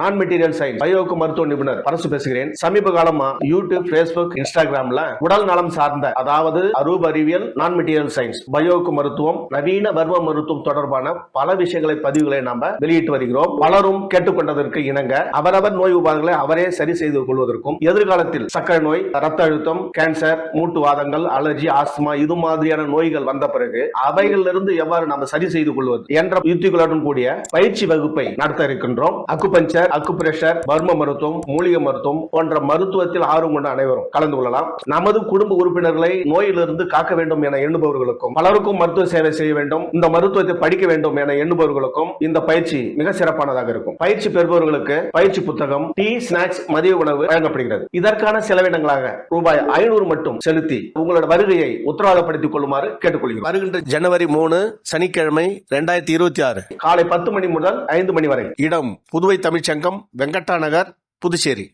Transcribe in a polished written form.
நான் material science பயோக்கு மருத்துவ நிபுணர் பரசு பேசுகிறேன். சமீப காலமா யூடியூப், பேஸ்புக், இன்ஸ்டாகிராம்ல உடல் நலம் சார்ந்த, அதாவது அரூப அறிவியல், நான் மெட்டீரியல் சயின்ஸ், பயோக்கு மருத்துவம், நவீன வர்ம மருத்துவம் தொடர்பான பல பதிவுகளை நாம வெளியிட்டு வருகிறோம். பலரும் கேட்டுக்கொண்டதற்கு இணங்க அவரவர் நோய் உபாதைகளை அவரே சரி செய்து கொள்வதற்கும், எதிர்காலத்தில் சர்க்கரை நோய், ரத்த அழுத்தம், கேன்சர், மூட்டுவாதங்கள், அலர்ஜி, ஆஸ்துமா இது மாதிரியான நோய்கள் வந்த பிறகு அவைகளிலிருந்து எவ்வாறு நாம் சரி செய்து கொள்வது என்ற யுக்திகளுடன் கூடிய பயிற்சி வகுப்பை நடத்த இருக்கின்றோம். அக்குபஞ்சர், அக்குப்ரெஷர், வர்ம மருத்துவம், மூலிகை மருத்துவம் போன்ற மருத்துவத்தில் ஆர்வம் கொண்ட அனைவரும் கலந்து கொள்ளலாம். நமது குடும்ப உறுப்பினர்களை நோயிலிருந்து காக்க வேண்டும் என எண்ணுபவர்களுக்கும், பலருக்கும் மருத்துவ சேவை செய்ய வேண்டும், இந்த மருத்துவத்தை படிக்க வேண்டும் என எண்ணுபவர்களுக்கும் இந்த பயிற்சி மிக சிறப்பானதாக இருக்கும். பயிற்சி பெறுபவர்களுக்கு பயிற்சி புத்தகம், டீ, ஸ்நாக்ஸ், மதிய உணவு வழங்கப்படுகிறது. இதற்கான செலவினங்களாக ரூபாய் 500 மட்டும் செலுத்தி உங்களோட வருகையை உத்தரவாதப்படுத்திக் கொள்ளுமாறு கேட்டுக்கொள்கிறோம். வருகின்ற ஜனவரி 3 சனிக்கிழமை 2026 காலை 10 மணி முதல் 5 மணி வரை. இடம் புதுவை தமிழ்ச்சங்கம், வெங்கட்டா நகர், புதுச்சேரி.